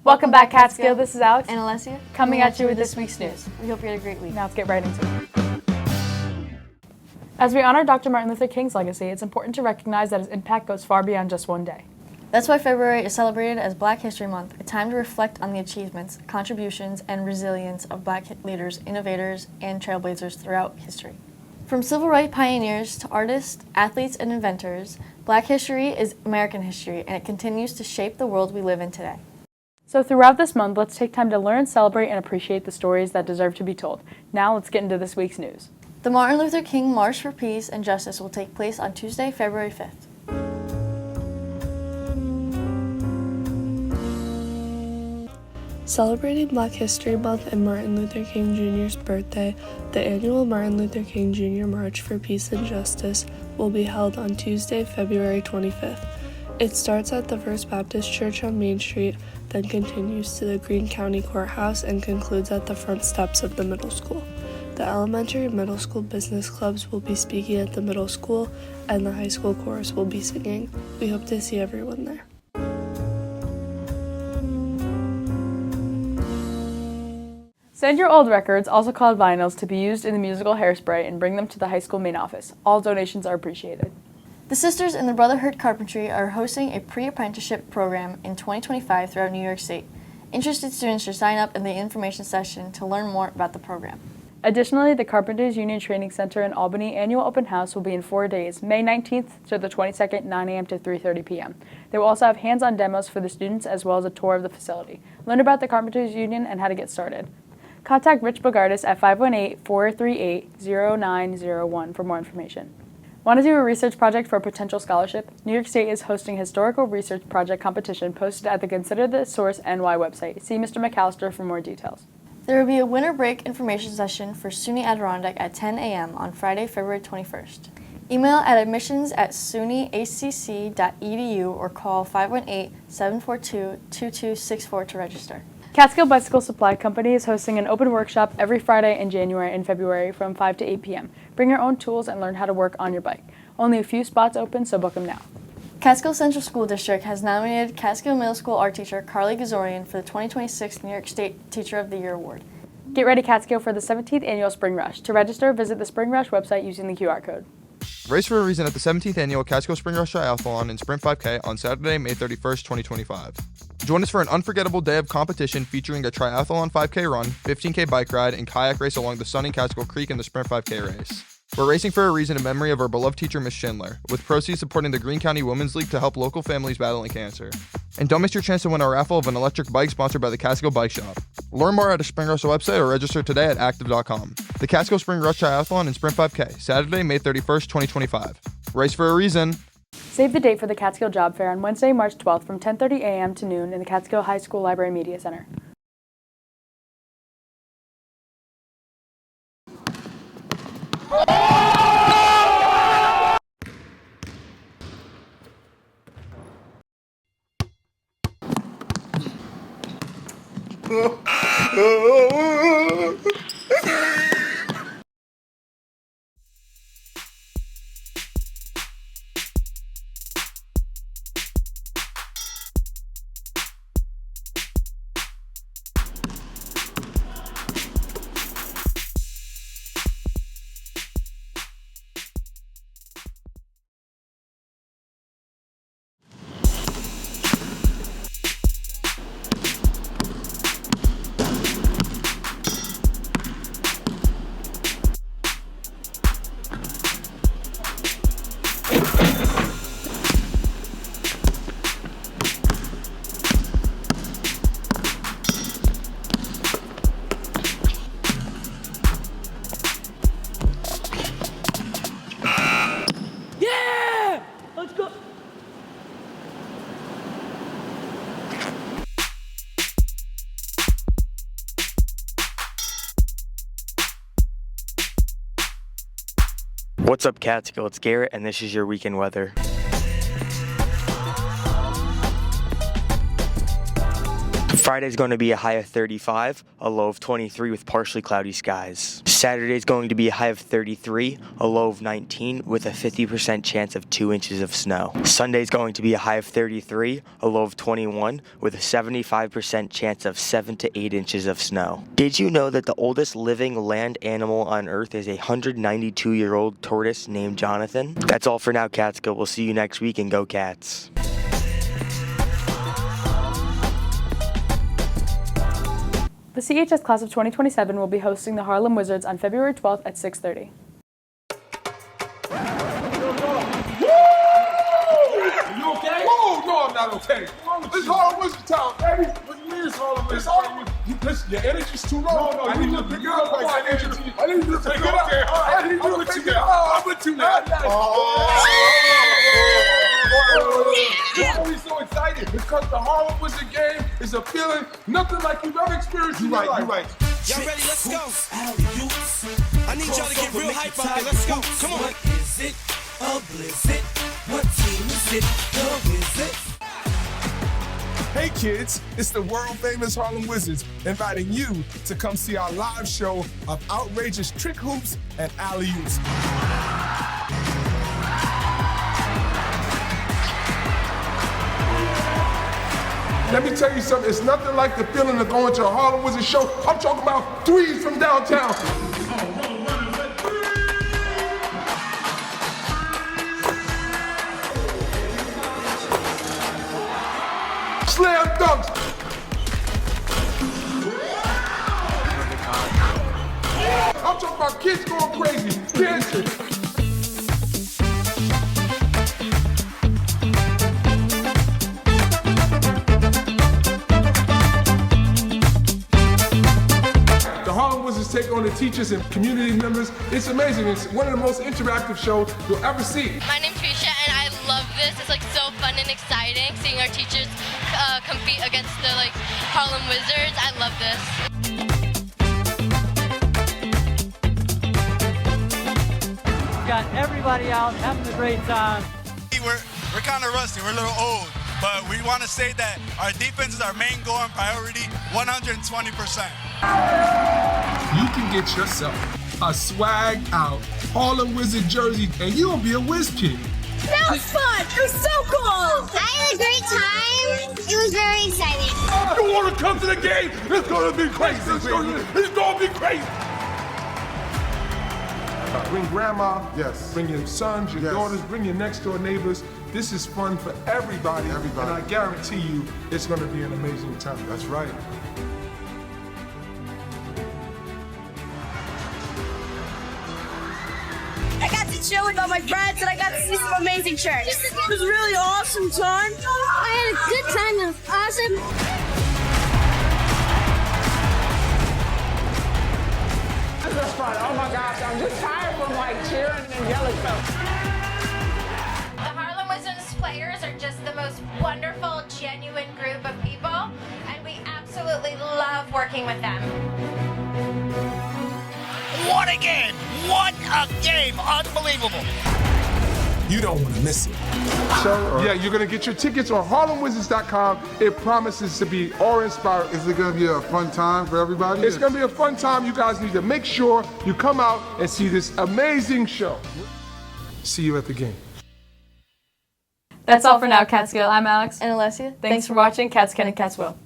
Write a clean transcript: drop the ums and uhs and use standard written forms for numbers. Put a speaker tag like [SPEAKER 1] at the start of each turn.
[SPEAKER 1] Welcome back, Catskill. This is Alex
[SPEAKER 2] and Alessia
[SPEAKER 1] coming at you with this week's news.
[SPEAKER 2] We hope you had a great week.
[SPEAKER 1] Now let's get right into it. As we honor Dr. Martin Luther King's legacy, it's important to recognize that his impact goes far beyond just one day.
[SPEAKER 2] That's why February is celebrated as Black History Month, a time to reflect on the achievements, contributions, and resilience of Black leaders, innovators, and trailblazers throughout history. From civil rights pioneers to artists, athletes, and inventors, Black history is American history, and it continues to shape the world we live in today.
[SPEAKER 1] So throughout this month, let's take time to learn, celebrate, and appreciate the stories that deserve to be told. Now let's get into this week's news.
[SPEAKER 2] The Martin Luther King March for Peace and Justice will take place on Tuesday, February 5th.
[SPEAKER 3] Celebrating Black History Month and Martin Luther King Jr.'s birthday, the annual Martin Luther King Jr. March for Peace and Justice will be held on Tuesday, February 25th. It starts at the First Baptist Church on Main Street, then continues to the Greene County Courthouse and concludes at the front steps of the middle school. The elementary and middle school business clubs will be speaking at the middle school, and the high school chorus will be singing. We hope to see everyone there.
[SPEAKER 1] Send your old records, also called vinyls, to be used in the musical Hairspray and bring them to the high school main office. All donations are appreciated.
[SPEAKER 2] The Sisters in the Brotherhood Carpentry are hosting a pre-apprenticeship program in 2025 throughout New York State. Interested students should sign up in the information session to learn more about the program.
[SPEAKER 1] Additionally, the Carpenters Union Training Center in Albany annual open house will be in 4 days, May 19th to the 22nd, 9 a.m. to 3:30 p.m. They will also have hands-on demos for the students as well as a tour of the facility. Learn about the Carpenters Union and how to get started. Contact Rich Bogardis at 518-438-0901 for more information. Want to do a research project for a potential scholarship? New York State is hosting a historical research project competition posted at the Consider the Source NY website. See Mr. McAllister for more details.
[SPEAKER 2] There will be a winter break information session for SUNY Adirondack at 10 a.m. on Friday, February 21st. Email at admissions@sunyacc.edu or call 518-742-2264 to register.
[SPEAKER 1] Catskill Bicycle Supply Company is hosting an open workshop every Friday in January and February from 5 to 8 p.m. Bring your own tools and learn how to work on your bike. Only a few spots open, so book them now.
[SPEAKER 2] Catskill Central School District has nominated Catskill Middle School art teacher Carly Gazorian for the 2026 New York State Teacher of the Year Award.
[SPEAKER 1] Get ready, Catskill, for the 17th Annual Spring Rush. To register, visit the Spring Rush website using the QR code.
[SPEAKER 4] Race for a reason at the 17th Annual Catskill Spring Rush Triathlon and Sprint 5K on Saturday, May 31st, 2025. Join us for an unforgettable day of competition featuring a triathlon 5K run, 15K bike ride, and kayak race along the stunning Catskill Creek in the Sprint 5K race. We're racing for a reason in memory of our beloved teacher, Miss Schindler, with proceeds supporting the Greene County Women's League to help local families battling cancer. And don't miss your chance to win our raffle of an electric bike sponsored by the Catskill Bike Shop. Learn more at the Spring Rush website or register today at active.com. The Catskill Spring Rush Triathlon and Sprint 5K, Saturday, May 31st, 2025. Race for a reason.
[SPEAKER 1] Save the date for the Catskill Job Fair on Wednesday, March 12th from 10:30 a.m. to noon in the Catskill High School Library Media Center.
[SPEAKER 5] What's up, Catskill? It's Garrett, and this is your weekend weather. Friday's going to be a high of 35, a low of 23 with partially cloudy skies. Saturday's going to be a high of 33, a low of 19 with a 50% chance of 2 inches of snow. Sunday's going to be a high of 33, a low of 21 with a 75% chance of 7 to 8 inches of snow. Did you know that the oldest living land animal on Earth is a 192-year-old tortoise named Jonathan? That's all for now, Catskill. We'll see you next week, and go Cats.
[SPEAKER 1] The CHS class of 2027 will be hosting the Harlem Wizards on February 12th at 6:30.
[SPEAKER 6] You okay? Whoa, no, I'm not okay. This Harlem Wizard town, baby. What do you mean it's Harlem Wizard town? Listen, your energy's too low. No, I need you to pick it up. I need you to pick it up. I need you to pick it up. I'm with you now. Why are we so excited? Because the Harlem Wizard game is a feeling nothing like you've ever experienced in your life. You're right.
[SPEAKER 7] Y'all ready? Let's go. I need y'all to get real hype out there. Let's go. Come on. Is it a blizzard? What team is it? The Wizards.
[SPEAKER 6] Hey kids, it's the world famous Harlem Wizards inviting you to come see our live show of outrageous trick hoops and alley-oops. Let me tell you something, it's nothing like the feeling of going to a Harlem Wizards show. I'm talking about threes from downtown. Slam dunks. I'm talking about kids going crazy, dancing. The Harlem Wizards take on the teachers and community members. It's amazing. It's one of the most interactive shows you'll ever see.
[SPEAKER 8] My name's Trisha and I love this. It's like so fun and exciting seeing our teachers compete against the Harlem Wizards. I love this.
[SPEAKER 9] Got everybody out having a great time.
[SPEAKER 10] We're kind of rusty. We're a little old, but we want to say that our defense is our main goal and priority, 120%.
[SPEAKER 6] You can get yourself a swag out Harlem Wizard jersey and you'll be a whiz kid.
[SPEAKER 11] That was fun. It was so cool.
[SPEAKER 12] I had a great time. It was very exciting.
[SPEAKER 6] You want to come to the game? It's going to be crazy. It's going to be crazy. Bring grandma, yes. Bring your sons, your daughters, bring your next door neighbors. This is fun for everybody. And I guarantee you, it's going to be an amazing time. That's right.
[SPEAKER 11] I got to chill with all my friends and I got to see some amazing shirts. It was really awesome time.
[SPEAKER 12] I had a good time. It was awesome.
[SPEAKER 13] This is fun. Oh my gosh, I'm just tired from cheering and yelling stuff.
[SPEAKER 8] The Harlem Wizards players are just the most wonderful, genuine group of people, and we absolutely love working with them.
[SPEAKER 7] What a game! What a game! Unbelievable!
[SPEAKER 6] You don't want to miss it. Yeah, you're going to get your tickets on HarlemWizards.com. It promises to be awe-inspiring.
[SPEAKER 14] Is it going to be a fun time for everybody?
[SPEAKER 6] It's going to be a fun time. You guys need to make sure you come out and see this amazing show. See you at the game.
[SPEAKER 1] That's all for now, Catskill. I'm Alex.
[SPEAKER 2] And Alessia.
[SPEAKER 1] Thanks for watching Catskill and Catskill.